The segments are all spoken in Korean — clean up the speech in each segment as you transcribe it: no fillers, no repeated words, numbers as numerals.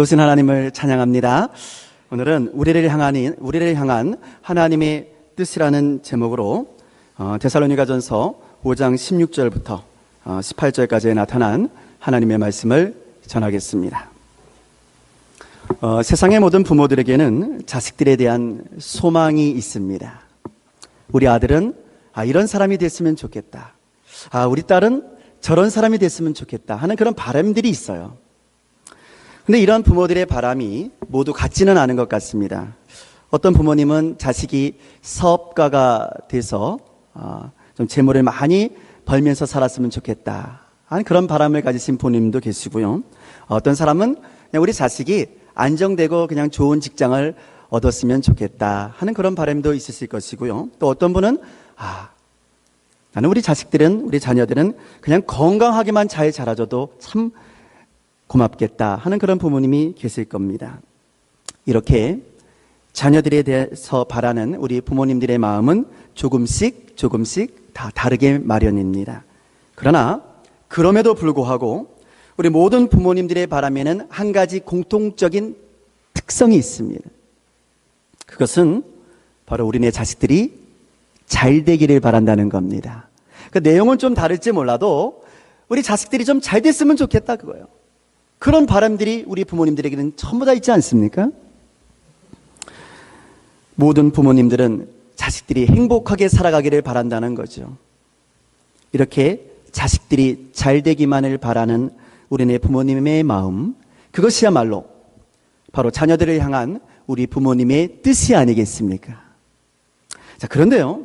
좋으신 하나님을 찬양합니다. 오늘은 우리를 향한 하나님의 뜻이라는 제목으로 데살로니가전서 5장 16절부터 18절까지에 나타난 하나님의 말씀을 전하겠습니다. 세상의 모든 부모들에게는 자식들에 대한 소망이 있습니다. 우리 아들은 이런 사람이 됐으면 좋겠다. 우리 딸은 저런 사람이 됐으면 좋겠다 하는 그런 바람들이 있어요. 근데 이런 부모들의 바람이 모두 같지는 않은 것 같습니다. 어떤 부모님은 자식이 사업가가 돼서 좀 재물을 많이 벌면서 살았으면 좋겠다 하는 그런 바람을 가지신 부모님도 계시고요. 어떤 사람은 그냥 우리 자식이 안정되고 그냥 좋은 직장을 얻었으면 좋겠다 하는 그런 바람도 있으실 것이고요. 또 어떤 분은 나는 우리 자녀들은 그냥 건강하게만 잘 자라줘도 참 고맙겠다 하는 그런 부모님이 계실 겁니다. 이렇게 자녀들에 대해서 바라는 우리 부모님들의 마음은 조금씩 다 다르게 마련입니다. 그러나 그럼에도 불구하고 우리 모든 부모님들의 바람에는 한 가지 공통적인 특성이 있습니다. 그것은 바로 우리네 자식들이 잘 되기를 바란다는 겁니다. 그 내용은 좀 다를지 몰라도 우리 자식들이 좀 잘 됐으면 좋겠다 그거예요. 그런 바람들이 우리 부모님들에게는 전부 다 있지 않습니까? 모든 부모님들은 자식들이 행복하게 살아가기를 바란다는 거죠. 이렇게 자식들이 잘 되기만을 바라는 우리네 부모님의 마음, 그것이야말로 바로 자녀들을 향한 우리 부모님의 뜻이 아니겠습니까? 자, 그런데요,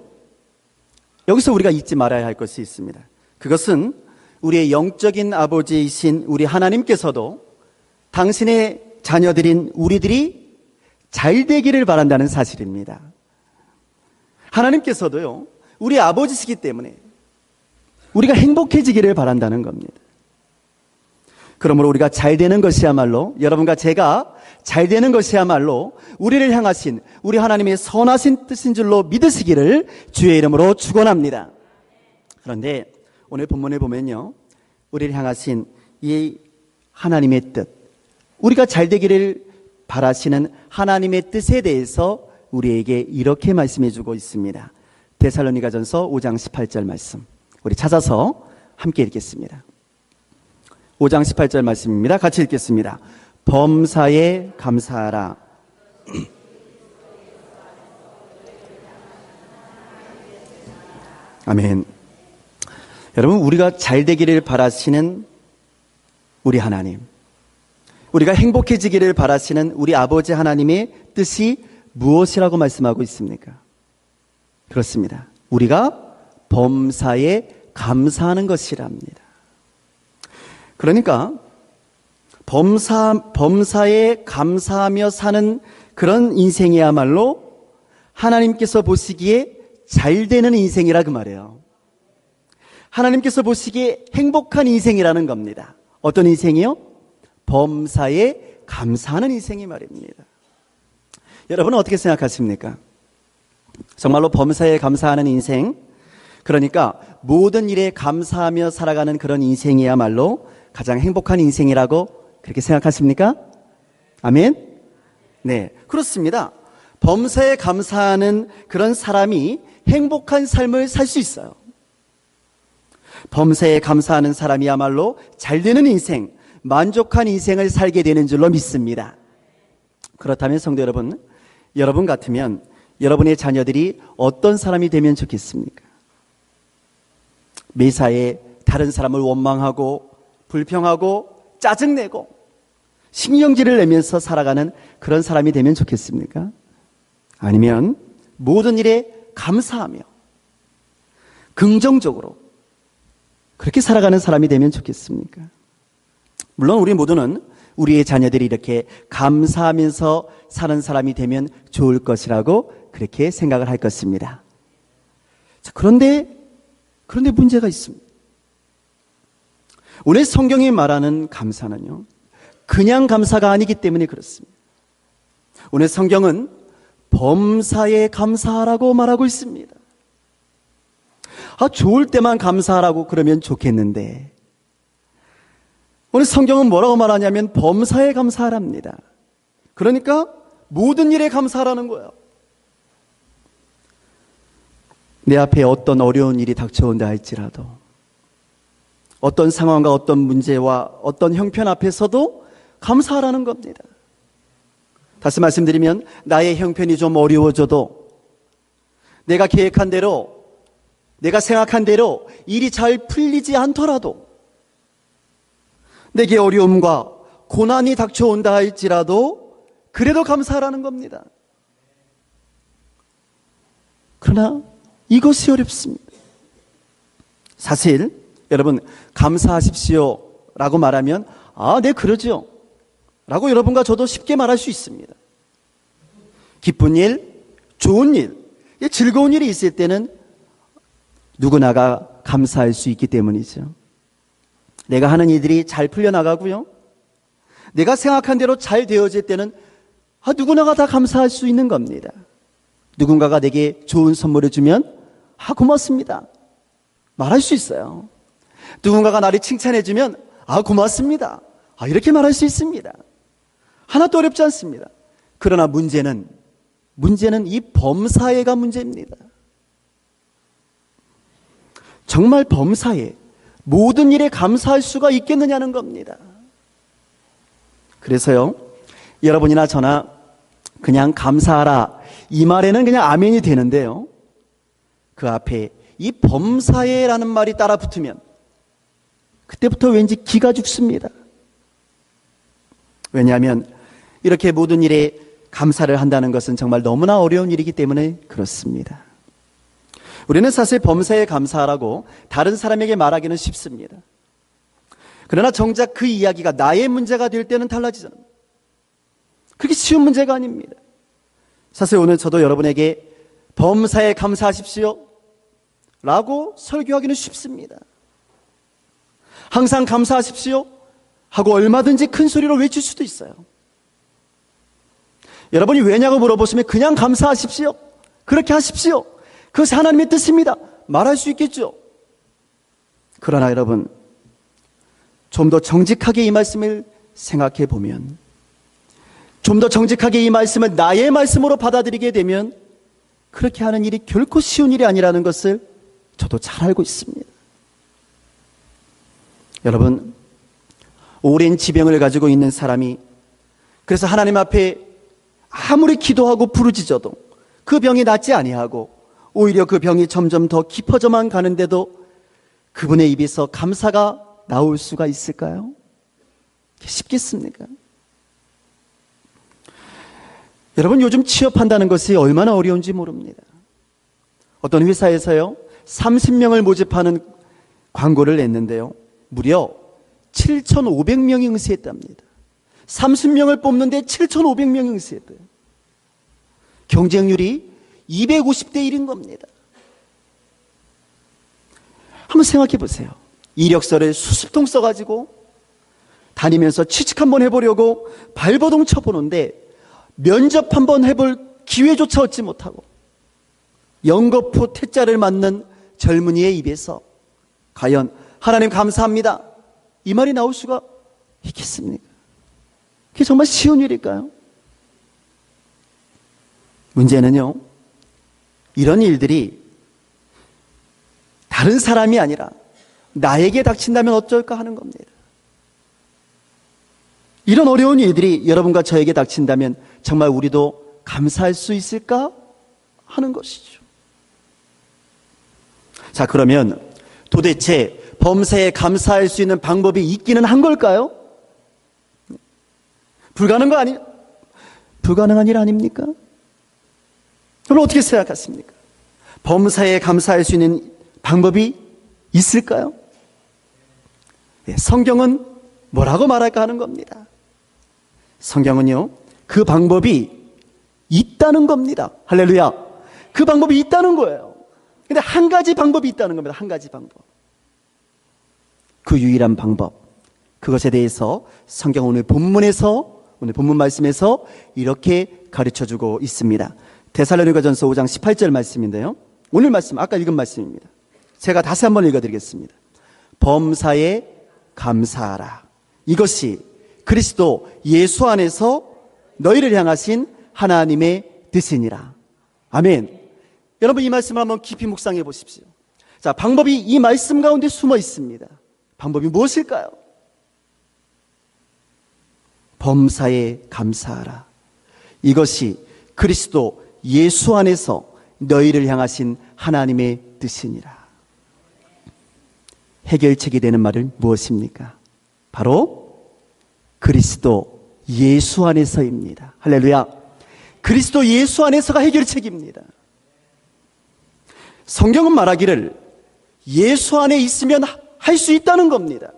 여기서 우리가 잊지 말아야 할 것이 있습니다. 그것은 우리의 영적인 아버지이신 우리 하나님께서도 당신의 자녀들인 우리들이 잘 되기를 바란다는 사실입니다. 하나님께서도요, 우리 아버지시기 때문에 우리가 행복해지기를 바란다는 겁니다. 그러므로 우리가 잘 되는 것이야말로, 여러분과 제가 잘 되는 것이야말로 우리를 향하신 우리 하나님의 선하신 뜻인 줄로 믿으시기를 주의 이름으로 축원합니다. 그런데 오늘 본문에 보면요, 우리를 향하신 이 하나님의 뜻, 우리가 잘 되기를 바라시는 하나님의 뜻에 대해서 우리에게 이렇게 말씀해 주고 있습니다. 데살로니가전서 5장 18절 말씀, 우리 찾아서 함께 읽겠습니다. 5장 18절 말씀입니다. 같이 읽겠습니다. 범사에 감사하라. 아멘. 여러분, 우리가 잘 되기를 바라시는 우리 하나님, 우리가 행복해지기를 바라시는 우리 아버지 하나님의 뜻이 무엇이라고 말씀하고 있습니까? 그렇습니다. 우리가 범사에 감사하는 것이랍니다. 그러니까 범사에 감사하며 사는 그런 인생이야말로 하나님께서 보시기에 잘 되는 인생이라 그 말이에요. 하나님께서 보시기에 행복한 인생이라는 겁니다. 어떤 인생이요? 범사에 감사하는 인생이 말입니다. 여러분은 어떻게 생각하십니까? 정말로 범사에 감사하는 인생, 그러니까 모든 일에 감사하며 살아가는 그런 인생이야말로 가장 행복한 인생이라고 그렇게 생각하십니까? 아멘? 네, 그렇습니다. 범사에 감사하는 그런 사람이 행복한 삶을 살 수 있어요. 범사에 감사하는 사람이야말로 잘 되는 인생, 만족한 인생을 살게 되는 줄로 믿습니다. 그렇다면 성도 여러분, 여러분 같으면 여러분의 자녀들이 어떤 사람이 되면 좋겠습니까? 매사에 다른 사람을 원망하고 불평하고 짜증내고 신경질을 내면서 살아가는 그런 사람이 되면 좋겠습니까? 아니면 모든 일에 감사하며 긍정적으로 그렇게 살아가는 사람이 되면 좋겠습니까? 물론 우리 모두는 우리의 자녀들이 이렇게 감사하면서 사는 사람이 되면 좋을 것이라고 그렇게 생각을 할 것입니다. 자, 그런데 문제가 있습니다. 오늘 성경이 말하는 감사는요, 그냥 감사가 아니기 때문에 그렇습니다. 오늘 성경은 범사에 감사하라고 말하고 있습니다. 좋을 때만 감사하라고 그러면 좋겠는데 오늘 성경은 뭐라고 말하냐면 범사에 감사하랍니다. 그러니까 모든 일에 감사하라는 거예요. 내 앞에 어떤 어려운 일이 닥쳐온다 할지라도, 어떤 상황과 어떤 문제와 어떤 형편 앞에서도 감사하라는 겁니다. 다시 말씀드리면 나의 형편이 좀 어려워져도 내가 계획한 대로, 내가 생각한 대로 일이 잘 풀리지 않더라도, 내게 어려움과 고난이 닥쳐온다 할지라도 그래도 감사하라는 겁니다. 그러나 이것이 어렵습니다. 사실 여러분, 감사하십시오 라고 말하면 네 그러죠 라고 여러분과 저도 쉽게 말할 수 있습니다. 기쁜 일, 좋은 일, 즐거운 일이 있을 때는 누구나가 감사할 수 있기 때문이죠. 내가 하는 일들이 잘 풀려나가고요, 내가 생각한 대로 잘 되어질 때는 누구나가 다 감사할 수 있는 겁니다. 누군가가 내게 좋은 선물을 주면 고맙습니다 말할 수 있어요. 누군가가 나를 칭찬해주면 고맙습니다 이렇게 말할 수 있습니다. 하나도 어렵지 않습니다. 그러나 문제는 이 범사에가 문제입니다. 정말 범사에 모든 일에 감사할 수가 있겠느냐는 겁니다. 그래서요, 여러분이나 저나 그냥 감사하라 이 말에는 그냥 아멘이 되는데요, 그 앞에 이 범사에라는 말이 따라 붙으면 그때부터 왠지 기가 죽습니다. 왜냐하면 이렇게 모든 일에 감사를 한다는 것은 정말 너무나 어려운 일이기 때문에 그렇습니다. 우리는 사실 범사에 감사하라고 다른 사람에게 말하기는 쉽습니다. 그러나 정작 그 이야기가 나의 문제가 될 때는 달라지잖아요. 그렇게 쉬운 문제가 아닙니다. 사실 오늘 저도 여러분에게 범사에 감사하십시오 라고 설교하기는 쉽습니다. 항상 감사하십시오 하고 얼마든지 큰 소리로 외칠 수도 있어요. 여러분이 왜냐고 물어보시면 그냥 감사하십시오, 그렇게 하십시오, 그것이 하나님의 뜻입니다 말할 수 있겠죠. 그러나 여러분, 좀 더 정직하게 이 말씀을 생각해 보면, 좀 더 정직하게 이 말씀을 나의 말씀으로 받아들이게 되면 그렇게 하는 일이 결코 쉬운 일이 아니라는 것을 저도 잘 알고 있습니다. 여러분, 오랜 지병을 가지고 있는 사람이 그래서 하나님 앞에 아무리 기도하고 부르짖어도 그 병이 낫지 아니하고 오히려 그 병이 점점 더 깊어져만 가는데도 그분의 입에서 감사가 나올 수가 있을까요? 쉽겠습니까? 여러분, 요즘 취업한다는 것이 얼마나 어려운지 모릅니다. 어떤 회사에서요 30명을 모집하는 광고를 냈는데요, 무려 7,500명이 응시했답니다. 30명을 뽑는데 7,500명이 응시했대요. 경쟁률이 250대 1인 겁니다. 한번 생각해 보세요. 이력서를 수십 통 써가지고 다니면서 취직 한번 해보려고 발버둥 쳐보는데 면접 한번 해볼 기회조차 얻지 못하고 연거푸 태자를 맞는 젊은이의 입에서 과연 하나님 감사합니다 이 말이 나올 수가 있겠습니까? 그게 정말 쉬운 일일까요? 문제는요, 이런 일들이 다른 사람이 아니라 나에게 닥친다면 어쩔까 하는 겁니다. 이런 어려운 일들이 여러분과 저에게 닥친다면 정말 우리도 감사할 수 있을까 하는 것이죠. 자, 그러면 도대체 범사에 감사할 수 있는 방법이 있기는 한 걸까요? 불가능한 일 아닙니까? 여러분 어떻게 생각하십니까? 범사에 감사할 수 있는 방법이 있을까요? 네, 성경은 뭐라고 말할까 하는 겁니다. 성경은요, 그 방법이 있다는 겁니다. 할렐루야. 그 방법이 있다는 거예요. 근데 한 가지 방법이 있다는 겁니다. 한 가지 방법. 그 유일한 방법. 그것에 대해서 성경 오늘 본문 말씀에서 이렇게 가르쳐주고 있습니다. 데살로니가전서 5장 18절 말씀인데요, 오늘 말씀 아까 읽은 말씀입니다. 제가 다시 한번 읽어드리겠습니다. 범사에 감사하라. 이것이 그리스도 예수 안에서 너희를 향하신 하나님의 뜻이니라. 아멘. 여러분, 이 말씀을 한번 깊이 묵상해 보십시오. 자, 방법이 이 말씀 가운데 숨어 있습니다. 방법이 무엇일까요? 범사에 감사하라. 이것이 그리스도 예수 안에서 너희를 향하신 하나님의 뜻이니라. 해결책이 되는 말은 무엇입니까? 바로 그리스도 예수 안에서입니다. 할렐루야. 그리스도 예수 안에서가 해결책입니다. 성경은 말하기를 예수 안에 있으면 할 수 있다는 겁니다.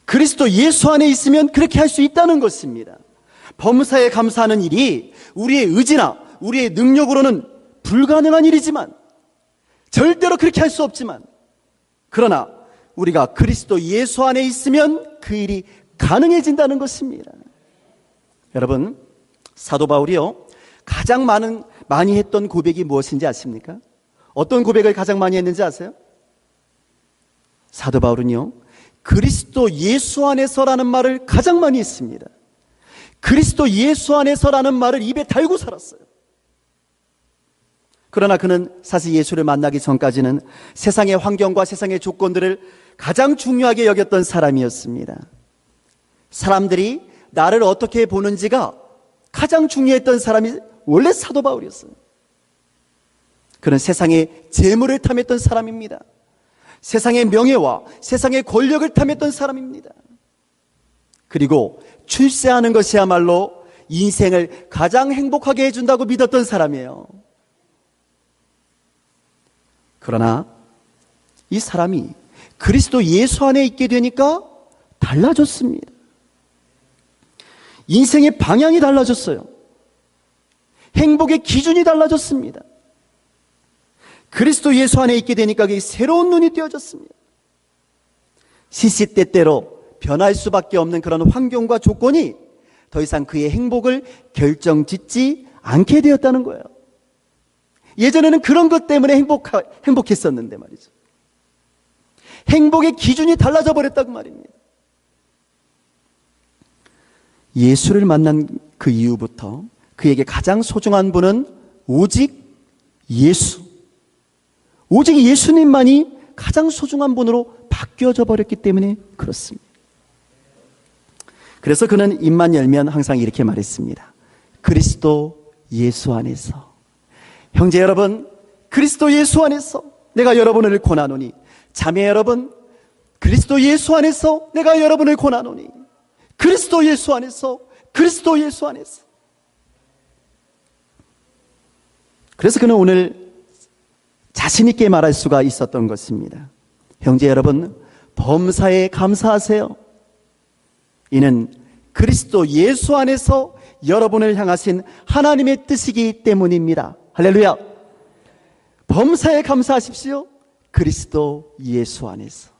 그리스도 예수 안에 있으면 그렇게 할 수 있다는 것입니다. 범사에 감사하는 일이 우리의 의지나 우리의 능력으로는 불가능한 일이지만, 절대로 그렇게 할 수 없지만, 그러나 우리가 그리스도 예수 안에 있으면 그 일이 가능해진다는 것입니다. 여러분, 사도 바울이요, 가장 많이 했던 고백이 무엇인지 아십니까? 어떤 고백을 가장 많이 했는지 아세요? 사도 바울은요, 그리스도 예수 안에서라는 말을 가장 많이 했습니다. 그리스도 예수 안에서라는 말을 입에 달고 살았어요. 그러나 그는 사실 예수를 만나기 전까지는 세상의 환경과 세상의 조건들을 가장 중요하게 여겼던 사람이었습니다. 사람들이 나를 어떻게 보는지가 가장 중요했던 사람이 원래 사도 바울이었어요. 그는 세상의 재물을 탐했던 사람입니다. 세상의 명예와 세상의 권력을 탐했던 사람입니다. 그리고 출세하는 것이야말로 인생을 가장 행복하게 해준다고 믿었던 사람이에요. 그러나 이 사람이 그리스도 예수 안에 있게 되니까 달라졌습니다. 인생의 방향이 달라졌어요. 행복의 기준이 달라졌습니다. 그리스도 예수 안에 있게 되니까 그게 새로운 눈이 띄어졌습니다. 시시때때로 변할 수밖에 없는 그런 환경과 조건이 더 이상 그의 행복을 결정짓지 않게 되었다는 거예요. 예전에는 그런 것 때문에 행복했었는데 말이죠. 행복의 기준이 달라져 버렸다고 말입니다. 예수를 만난 그 이후부터 그에게 가장 소중한 분은 오직 예수, 오직 예수님만이 가장 소중한 분으로 바뀌어져 버렸기 때문에 그렇습니다. 그래서 그는 입만 열면 항상 이렇게 말했습니다. 그리스도 예수 안에서. 형제 여러분, 그리스도 예수 안에서 내가 여러분을 권하노니, 자매 여러분, 그리스도 예수 안에서 내가 여러분을 권하노니, 그리스도 예수 안에서, 그리스도 예수 안에서. 그래서 그는 오늘 자신 있게 말할 수가 있었던 것입니다. 형제 여러분, 범사에 감사하세요. 이는 그리스도 예수 안에서 여러분을 향하신 하나님의 뜻이기 때문입니다. 할렐루야. 범사에 감사하십시오. 그리스도 예수 안에서.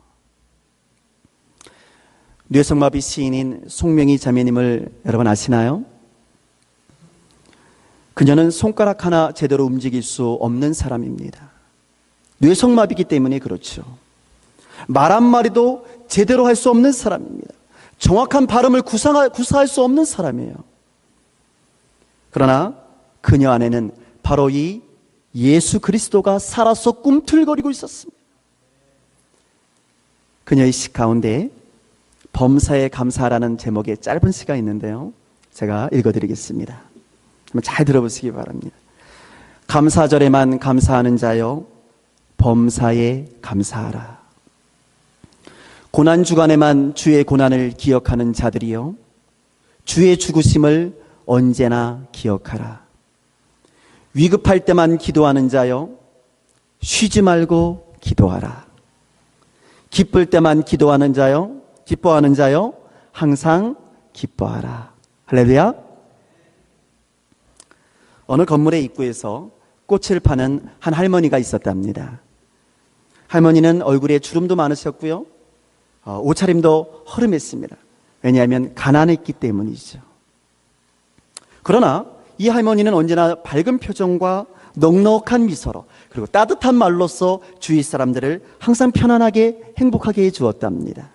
뇌성마비 시인인 송명희 자매님을 여러분 아시나요? 그녀는 손가락 하나 제대로 움직일 수 없는 사람입니다. 뇌성마비이기 때문에 그렇죠. 말 한마디도 제대로 할 수 없는 사람입니다. 정확한 발음을 구사할 수 없는 사람이에요. 그러나 그녀 안에는 바로 이 예수 그리스도가 살아서 꿈틀거리고 있었습니다. 그녀의 시 가운데 범사에 감사하라는 제목의 짧은 시가 있는데요, 제가 읽어드리겠습니다. 한번 잘 들어보시기 바랍니다. 감사절에만 감사하는 자여 범사에 감사하라. 고난주간에만 주의 고난을 기억하는 자들이여 주의 죽으심을 언제나 기억하라. 위급할 때만 기도하는 자여 쉬지 말고 기도하라. 기쁠 때만 기도하는 자여 기뻐하는 자여 항상 기뻐하라. 할렐루야. 어느 건물의 입구에서 꽃을 파는 한 할머니가 있었답니다. 할머니는 얼굴에 주름도 많으셨고요, 옷차림도 허름했습니다. 왜냐하면 가난했기 때문이죠. 그러나 이 할머니는 언제나 밝은 표정과 넉넉한 미소로, 그리고 따뜻한 말로써 주위 사람들을 항상 편안하게 행복하게 해주었답니다.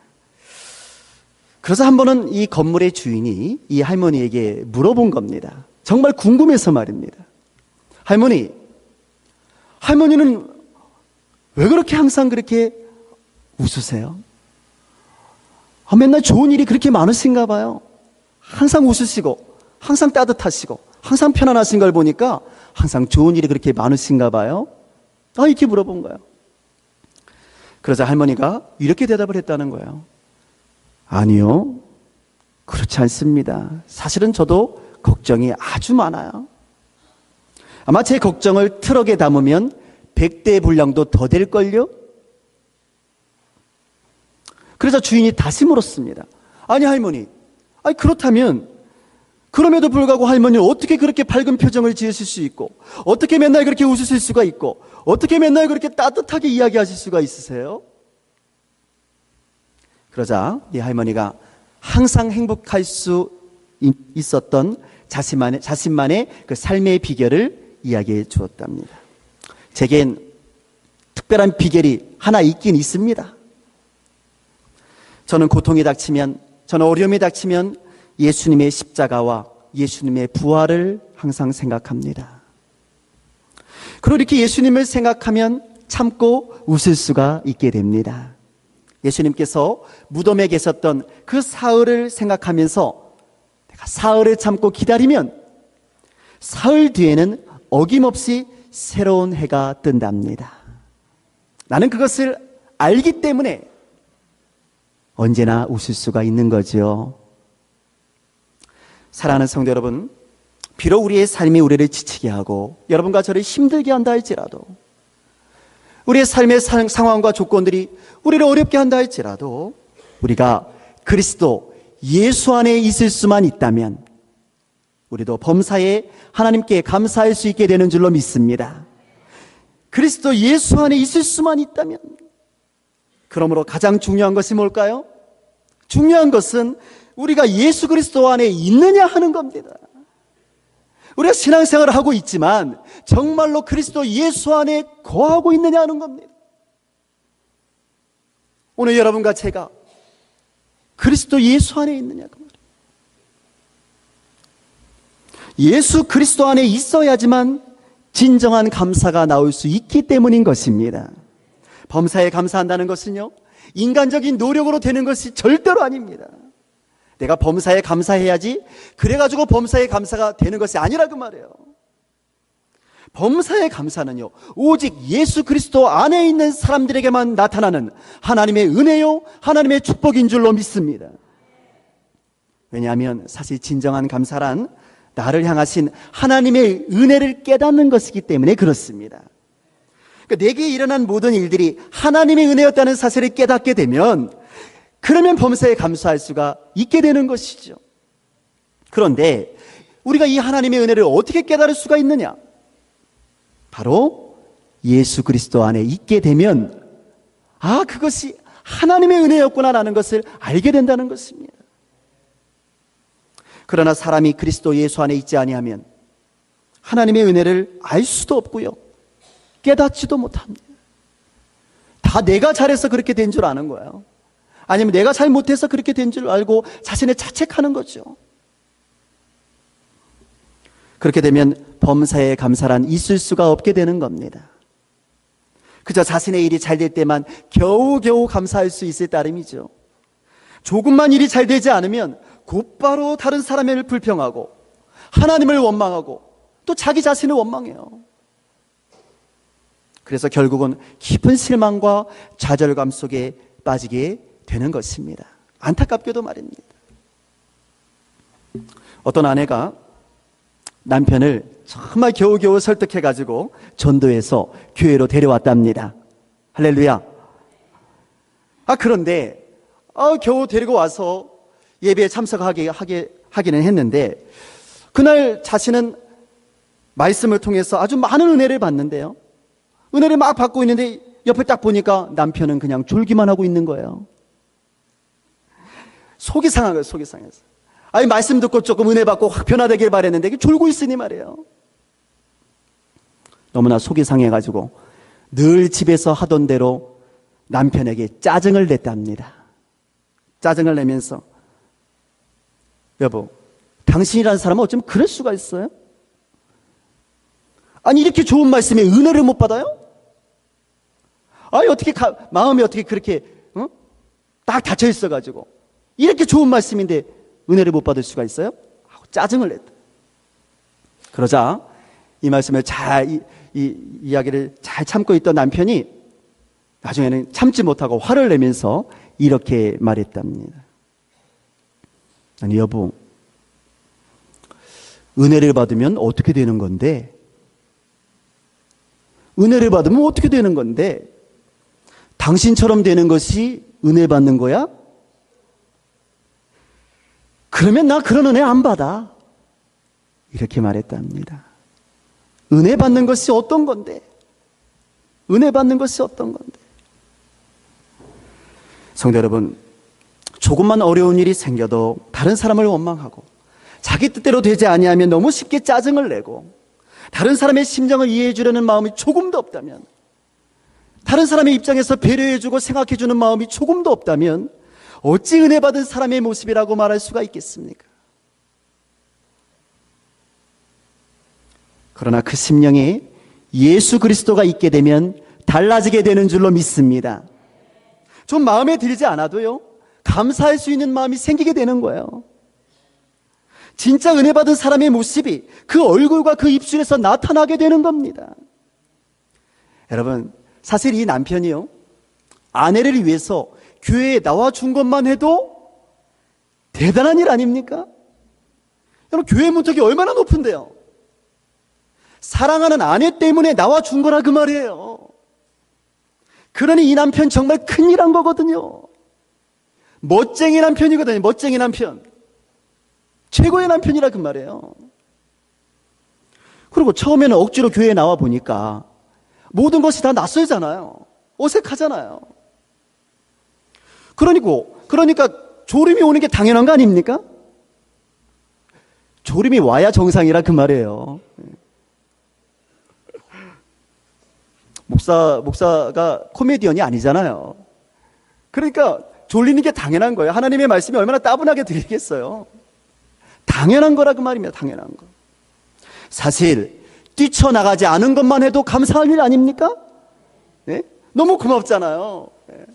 그래서 한 번은 이 건물의 주인이 이 할머니에게 물어본 겁니다. 정말 궁금해서 말입니다. 할머니는 왜 그렇게 항상 그렇게 웃으세요? 맨날 좋은 일이 그렇게 많으신가 봐요. 항상 웃으시고, 항상 따뜻하시고, 항상 편안하신 걸 보니까 항상 좋은 일이 그렇게 많으신가 봐요. 이렇게 물어본 거예요. 그러자 할머니가 이렇게 대답을 했다는 거예요. 아니요, 그렇지 않습니다. 사실은 저도 걱정이 아주 많아요. 아마 제 걱정을 트럭에 담으면 100대 분량도 더 될걸요? 그래서 주인이 다시 물었습니다. 아니 할머니, 그렇다면 그럼에도 불구하고 할머니는 어떻게 그렇게 밝은 표정을 지으실 수 있고, 어떻게 맨날 그렇게 웃으실 수가 있고, 어떻게 맨날 그렇게 따뜻하게 이야기하실 수가 있으세요? 그러자 이 할머니가 항상 행복할 수 있었던 자신만의 그 삶의 비결을 이야기해 주었답니다. 제겐 특별한 비결이 하나 있긴 있습니다. 저는 고통이 닥치면, 저는 어려움이 닥치면 예수님의 십자가와 예수님의 부활을 항상 생각합니다. 그리고 이렇게 예수님을 생각하면 참고 웃을 수가 있게 됩니다. 예수님께서 무덤에 계셨던 그 사흘을 생각하면서 내가 사흘을 참고 기다리면 사흘 뒤에는 어김없이 새로운 해가 뜬답니다. 나는 그것을 알기 때문에 언제나 웃을 수가 있는 거죠. 사랑하는 성도 여러분, 비록 우리의 삶이 우리를 지치게 하고 여러분과 저를 힘들게 한다 할지라도, 우리의 삶의 상황과 조건들이 우리를 어렵게 한다 할지라도, 우리가 그리스도 예수 안에 있을 수만 있다면 우리도 범사에 하나님께 감사할 수 있게 되는 줄로 믿습니다. 그리스도 예수 안에 있을 수만 있다면. 그러므로 가장 중요한 것이 뭘까요? 중요한 것은 우리가 예수 그리스도 안에 있느냐 하는 겁니다. 우리가 신앙생활을 하고 있지만 정말로 그리스도 예수 안에 거하고 있느냐 하는 겁니다. 오늘 여러분과 제가 그리스도 예수 안에 있느냐 그 말이에요. 예수 그리스도 안에 있어야지만 진정한 감사가 나올 수 있기 때문인 것입니다. 범사에 감사한다는 것은요, 인간적인 노력으로 되는 것이 절대로 아닙니다. 내가 범사에 감사해야지 그래가지고 범사에 감사가 되는 것이 아니라 그 말이에요. 범사의 감사는요, 오직 예수 그리스도 안에 있는 사람들에게만 나타나는 하나님의 은혜요, 하나님의 축복인 줄로 믿습니다. 왜냐하면 사실 진정한 감사란 나를 향하신 하나님의 은혜를 깨닫는 것이기 때문에 그렇습니다. 그러니까 내게 일어난 모든 일들이 하나님의 은혜였다는 사실을 깨닫게 되면, 그러면 범사에 감사할 수가 있게 되는 것이죠. 그런데 우리가 이 하나님의 은혜를 어떻게 깨달을 수가 있느냐? 바로 예수 그리스도 안에 있게 되면, 그것이 하나님의 은혜였구나라는 것을 알게 된다는 것입니다. 그러나 사람이 그리스도 예수 안에 있지 아니하면 하나님의 은혜를 알 수도 없고요, 깨닫지도 못합니다. 다 내가 잘해서 그렇게 된 줄 아는 거예요. 아니면 내가 잘못해서 그렇게 된 줄 알고 자신을 자책하는 거죠. 그렇게 되면 범사에 감사란 있을 수가 없게 되는 겁니다. 그저 자신의 일이 잘 될 때만 겨우겨우 감사할 수 있을 따름이죠. 조금만 일이 잘 되지 않으면 곧바로 다른 사람을 불평하고 하나님을 원망하고 또 자기 자신을 원망해요. 그래서 결국은 깊은 실망과 좌절감 속에 빠지게 되는 것입니다. 안타깝게도 말입니다. 어떤 아내가 남편을 정말 겨우겨우 설득해가지고 전도해서 교회로 데려왔답니다. 할렐루야. 그런데 겨우 데리고 와서 예배에 참석하기는 했는데, 그날 자신은 말씀을 통해서 아주 많은 은혜를 받는데요, 은혜를 막 받고 있는데 옆에 딱 보니까 남편은 그냥 졸기만 하고 있는 거예요. 속이 상한 거예요. 속이 상해서. 말씀 듣고 조금 은혜 받고 확 변화되길 바랬는데 이게 졸고 있으니 말이에요. 너무나 속이 상해가지고 늘 집에서 하던 대로 남편에게 짜증을 냈답니다. 짜증을 내면서 여보, 당신이라는 사람은 어쩌면 그럴 수가 있어요? 아니, 이렇게 좋은 말씀에 은혜를 못 받아요? 아니, 어떻게, 마음이 어떻게 그렇게, 딱 닫혀 있어가지고. 이렇게 좋은 말씀인데 은혜를 못 받을 수가 있어요? 하고 짜증을 냈다. 그러자 이 말씀을 이 이야기를 잘 참고 있던 남편이 나중에는 참지 못하고 화를 내면서 이렇게 말했답니다. 아니, 여보, 은혜를 받으면 어떻게 되는 건데? 은혜를 받으면 어떻게 되는 건데? 당신처럼 되는 것이 은혜 받는 거야? 그러면 나 그런 은혜 안 받아. 이렇게 말했답니다. 은혜 받는 것이 어떤 건데? 은혜 받는 것이 어떤 건데? 성도 여러분, 조금만 어려운 일이 생겨도 다른 사람을 원망하고 자기 뜻대로 되지 아니하면 너무 쉽게 짜증을 내고 다른 사람의 심정을 이해해 주려는 마음이 조금도 없다면, 다른 사람의 입장에서 배려해 주고 생각해 주는 마음이 조금도 없다면 어찌 은혜 받은 사람의 모습이라고 말할 수가 있겠습니까? 그러나 그 심령에 예수 그리스도가 있게 되면 달라지게 되는 줄로 믿습니다. 좀 마음에 들지 않아도요, 감사할 수 있는 마음이 생기게 되는 거예요. 진짜 은혜 받은 사람의 모습이 그 얼굴과 그 입술에서 나타나게 되는 겁니다. 여러분, 사실 이 남편이요, 아내를 위해서 교회에 나와준 것만 해도 대단한 일 아닙니까? 여러분, 교회 문턱이 얼마나 높은데요. 사랑하는 아내 때문에 나와준 거라 그 말이에요. 그러니 이 남편 정말 큰일 한 거거든요. 멋쟁이 남편이거든요. 멋쟁이 남편. 최고의 남편이라 그 말이에요. 그리고 처음에는 억지로 교회에 나와 보니까 모든 것이 다 낯설잖아요. 어색하잖아요. 그러니까 졸음이 오는 게 당연한 거 아닙니까? 졸음이 와야 정상이라 그 말이에요. 목사가 코미디언이 아니잖아요. 그러니까 졸리는 게 당연한 거예요. 하나님의 말씀이 얼마나 따분하게 들리겠어요. 당연한 거라 그 말입니다. 당연한 거. 사실 뛰쳐나가지 않은 것만 해도 감사할 일 아닙니까? 네? 너무 고맙잖아요. 네.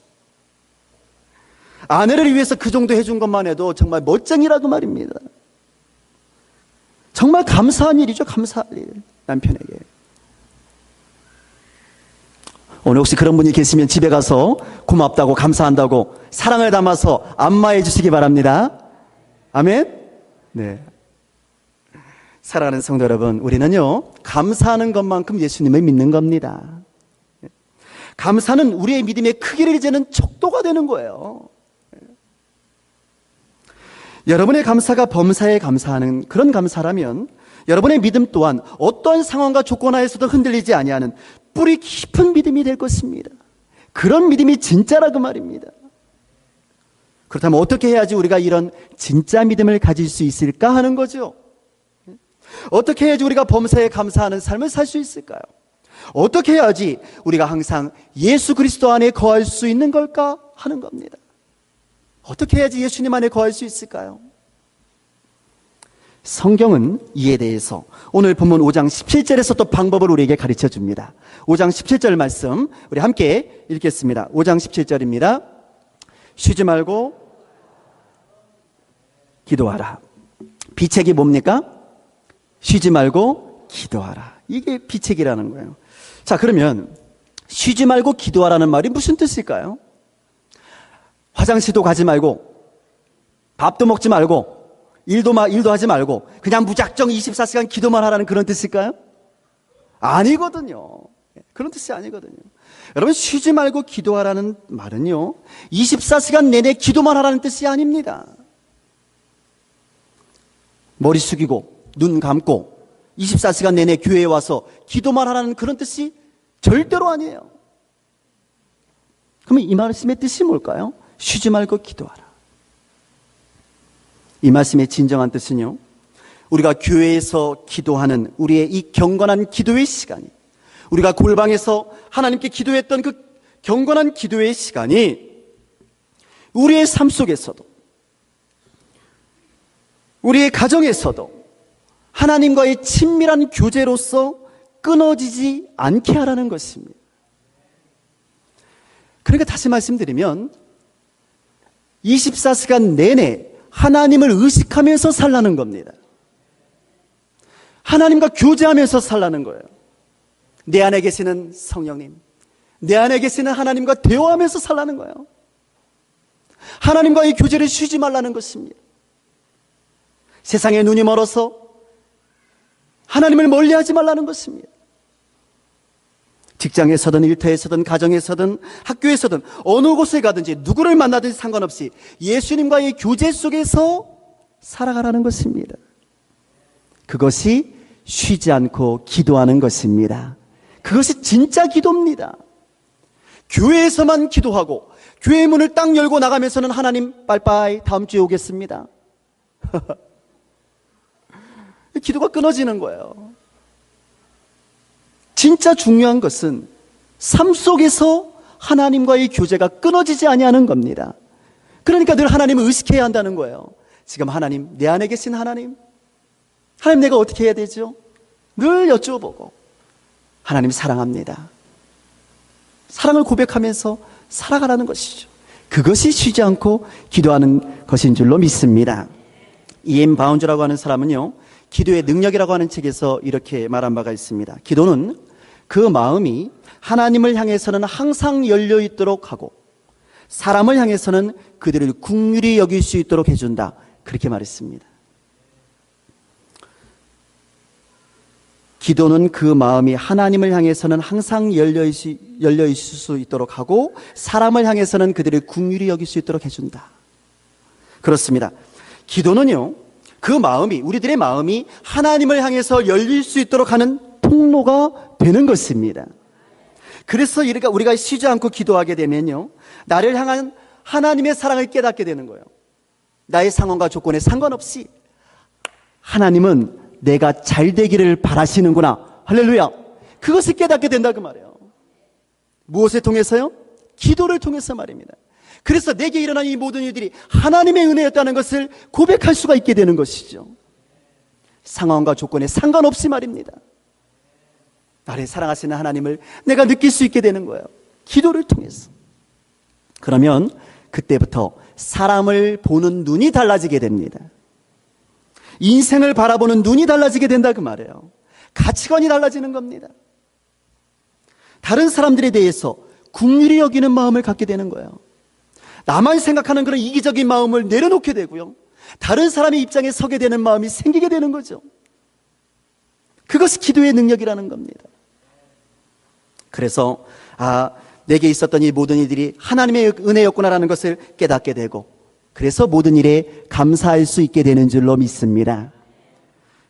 아내를 위해서 그 정도 해준 것만 해도 정말 멋쟁이라 그 말입니다. 정말 감사한 일이죠. 감사할 일. 남편에게. 오늘 혹시 그런 분이 계시면 집에 가서 고맙다고, 감사한다고 사랑을 담아서 안마해 주시기 바랍니다. 아멘? 네. 사랑하는 성도 여러분, 우리는요, 감사하는 것만큼 예수님을 믿는 겁니다. 감사는 우리의 믿음의 크기를 재는 척도가 되는 거예요. 여러분의 감사가 범사에 감사하는 그런 감사라면 여러분의 믿음 또한 어떠한 상황과 조건 하에서도 흔들리지 아니하는 뿌리 깊은 믿음이 될 것입니다. 그런 믿음이 진짜라 그 말입니다. 그렇다면 어떻게 해야지 우리가 이런 진짜 믿음을 가질 수 있을까 하는 거죠. 어떻게 해야지 우리가 범사에 감사하는 삶을 살 수 있을까요? 어떻게 해야지 우리가 항상 예수 그리스도 안에 거할 수 있는 걸까 하는 겁니다. 어떻게 해야지 예수님 안에 거할 수 있을까요? 성경은 이에 대해서 오늘 본문 5장 17절에서 또 방법을 우리에게 가르쳐 줍니다. 5장 17절 말씀 우리 함께 읽겠습니다. 5장 17절입니다. 쉬지 말고 기도하라. 비책이 뭡니까? 쉬지 말고 기도하라. 이게 비책이라는 거예요. 자, 그러면 쉬지 말고 기도하라는 말이 무슨 뜻일까요? 화장실도 가지 말고 밥도 먹지 말고 일도 하지 말고 그냥 무작정 24시간 기도만 하라는 그런 뜻일까요? 아니거든요. 그런 뜻이 아니거든요. 여러분, 쉬지 말고 기도하라는 말은요, 24시간 내내 기도만 하라는 뜻이 아닙니다. 머리 숙이고 눈 감고 24시간 내내 교회에 와서 기도만 하라는 그런 뜻이 절대로 아니에요. 그러면 이 말씀의 뜻이 뭘까요? 쉬지 말고 기도하라. 이 말씀의 진정한 뜻은요, 우리가 교회에서 기도하는 우리의 이 경건한 기도의 시간이, 우리가 골방에서 하나님께 기도했던 그 경건한 기도의 시간이 우리의 삶 속에서도, 우리의 가정에서도 하나님과의 친밀한 교제로서 끊어지지 않게 하라는 것입니다. 그러니까 다시 말씀드리면 24시간 내내 하나님을 의식하면서 살라는 겁니다. 하나님과 교제하면서 살라는 거예요. 내 안에 계시는 성령님, 내 안에 계시는 하나님과 대화하면서 살라는 거예요. 하나님과의 교제를 쉬지 말라는 것입니다. 세상에 눈이 멀어서 하나님을 멀리하지 말라는 것입니다. 직장에서든 일터에서든 가정에서든 학교에서든 어느 곳에 가든지 누구를 만나든지 상관없이 예수님과의 교제 속에서 살아가라는 것입니다. 그것이 쉬지 않고 기도하는 것입니다. 그것이 진짜 기도입니다. 교회에서만 기도하고 교회 문을 딱 열고 나가면서는 하나님 빠이빠이 다음 주에 오겠습니다. 기도가 끊어지는 거예요. 진짜 중요한 것은 삶 속에서 하나님과의 교제가 끊어지지 아니하는 겁니다. 그러니까 늘 하나님을 의식해야 한다는 거예요. 지금 하나님, 내 안에 계신 하나님, 하나님 내가 어떻게 해야 되죠? 늘 여쭤보고 하나님 사랑합니다. 사랑을 고백하면서 살아가라는 것이죠. 그것이 쉬지 않고 기도하는 것인 줄로 믿습니다. E.M. 바운즈라고 하는 사람은요, 기도의 능력이라고 하는 책에서 이렇게 말한 바가 있습니다. 기도는 그 마음이 하나님을 향해서는 항상 열려 있도록 하고 사람을 향해서는 그들을 긍휼히 여길 수 있도록 해준다. 그렇게 말했습니다. 기도는 그 마음이 하나님을 향해서는 항상 열려 있을 수 있도록 하고 사람을 향해서는 그들을 긍휼히 여길 수 있도록 해준다. 그렇습니다. 기도는요, 그 마음이, 우리들의 마음이 하나님을 향해서 열릴 수 있도록 하는 통로가 되는 것입니다. 그래서 우리가 쉬지 않고 기도하게 되면요, 나를 향한 하나님의 사랑을 깨닫게 되는 거예요. 나의 상황과 조건에 상관없이 하나님은 내가 잘 되기를 바라시는구나. 할렐루야. 그것을 깨닫게 된다 그 말이에요. 무엇을 통해서요? 기도를 통해서 말입니다. 그래서 내게 일어난 이 모든 일들이 하나님의 은혜였다는 것을 고백할 수가 있게 되는 것이죠. 상황과 조건에 상관없이 말입니다. 나를 사랑하시는 하나님을 내가 느낄 수 있게 되는 거예요. 기도를 통해서. 그러면 그때부터 사람을 보는 눈이 달라지게 됩니다. 인생을 바라보는 눈이 달라지게 된다 그 말이에요. 가치관이 달라지는 겁니다. 다른 사람들에 대해서 긍휼히 여기는 마음을 갖게 되는 거예요. 나만 생각하는 그런 이기적인 마음을 내려놓게 되고요, 다른 사람의 입장에 서게 되는 마음이 생기게 되는 거죠. 그것이 기도의 능력이라는 겁니다. 그래서 내게 있었던 이 모든 일들이 하나님의 은혜였구나라는 것을 깨닫게 되고, 그래서 모든 일에 감사할 수 있게 되는 줄로 믿습니다.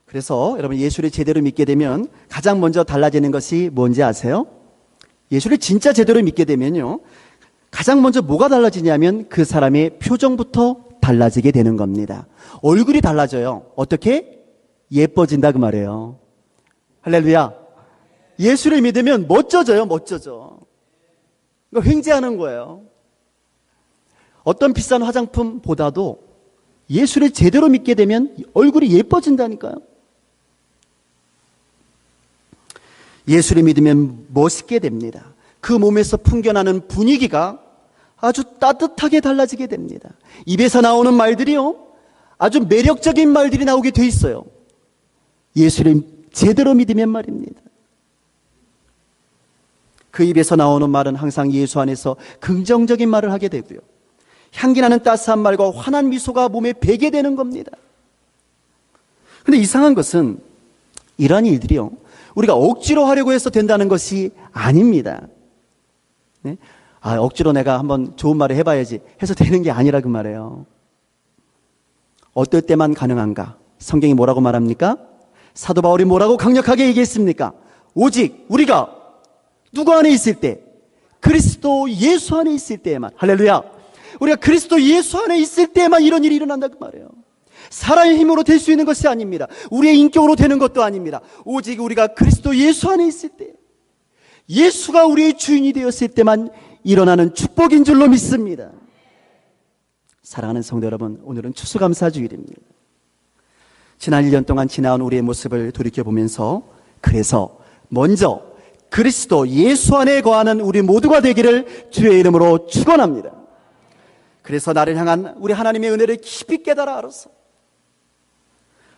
그래서 여러분, 예수를 제대로 믿게 되면 가장 먼저 달라지는 것이 뭔지 아세요? 예수를 진짜 제대로 믿게 되면요, 가장 먼저 뭐가 달라지냐면 그 사람의 표정부터 달라지게 되는 겁니다. 얼굴이 달라져요. 어떻게? 예뻐진다 그 말이에요. 할렐루야. 예수를 믿으면 멋져져요. 멋져져. 이거 횡재하는 거예요. 어떤 비싼 화장품보다도 예수를 제대로 믿게 되면 얼굴이 예뻐진다니까요. 예수를 믿으면 멋있게 됩니다. 그 몸에서 풍겨나는 분위기가 아주 따뜻하게 달라지게 됩니다. 입에서 나오는 말들이요, 아주 매력적인 말들이 나오게 돼 있어요. 예수를 제대로 믿으면 말입니다. 그 입에서 나오는 말은 항상 예수 안에서 긍정적인 말을 하게 되고요, 향기나는 따스한 말과 환한 미소가 몸에 배게 되는 겁니다. 그런데 이상한 것은 이러한 일들이요, 우리가 억지로 하려고 해서 된다는 것이 아닙니다. 네? 억지로 내가 한번 좋은 말을 해봐야지 해서 되는 게 아니라 그 말이에요. 어떨 때만 가능한가? 성경이 뭐라고 말합니까? 사도 바울이 뭐라고 강력하게 얘기했습니까? 오직 우리가 누구 안에 있을 때? 그리스도 예수 안에 있을 때에만. 할렐루야. 우리가 그리스도 예수 안에 있을 때에만 이런 일이 일어난다 그 말이에요. 사람의 힘으로 될 수 있는 것이 아닙니다. 우리의 인격으로 되는 것도 아닙니다. 오직 우리가 그리스도 예수 안에 있을 때, 예수가 우리의 주인이 되었을 때만 일어나는 축복인 줄로 믿습니다. 사랑하는 성도 여러분, 오늘은 추수감사주일입니다. 지난 1년 동안 지나온 우리의 모습을 돌이켜보면서 그래서 먼저 그리스도 예수 안에 거하는 우리 모두가 되기를 주의 이름으로 축원합니다. 그래서 나를 향한 우리 하나님의 은혜를 깊이 깨달아 알아서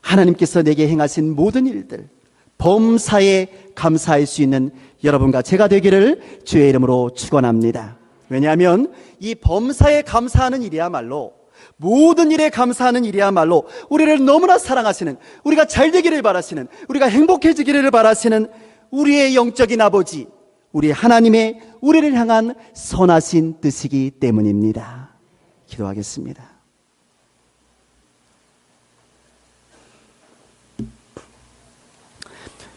하나님께서 내게 행하신 모든 일들 범사에 감사할 수 있는 여러분과 제가 되기를 주의 이름으로 축원합니다. 왜냐하면 이 범사에 감사하는 일이야말로, 모든 일에 감사하는 일이야말로 우리를 너무나 사랑하시는, 우리가 잘 되기를 바라시는, 우리가 행복해지기를 바라시는 우리의 영적인 아버지, 우리 하나님의 우리를 향한 선하신 뜻이기 때문입니다. 기도하겠습니다.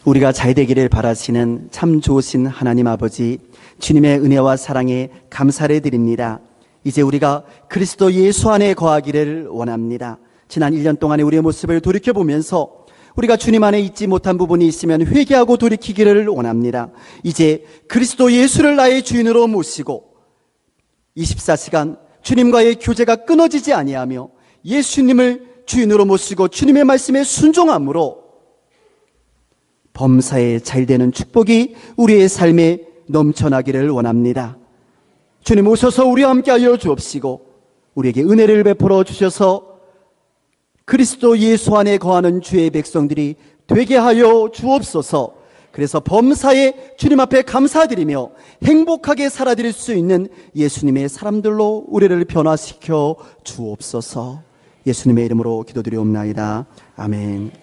우리가 잘 되기를 바라시는 참 좋으신 하나님 아버지, 주님의 은혜와 사랑에 감사를 드립니다. 이제 우리가 그리스도 예수 안에 거하기를 원합니다. 지난 1년 동안의 우리의 모습을 돌이켜보면서 우리가 주님 안에 있지 못한 부분이 있으면 회개하고 돌이키기를 원합니다. 이제 그리스도 예수를 나의 주인으로 모시고 24시간 주님과의 교제가 끊어지지 아니하며 예수님을 주인으로 모시고 주님의 말씀에 순종함으로 범사에 잘되는 축복이 우리의 삶에 넘쳐나기를 원합니다. 주님 오셔서 우리와 함께하여 주옵시고 우리에게 은혜를 베풀어 주셔서 그리스도 예수 안에 거하는 주의 백성들이 되게 하여 주옵소서. 그래서 범사에 주님 앞에 감사드리며 행복하게 살아드릴 수 있는 예수님의 사람들로 우리를 변화시켜 주옵소서. 예수님의 이름으로 기도드리옵나이다. 아멘.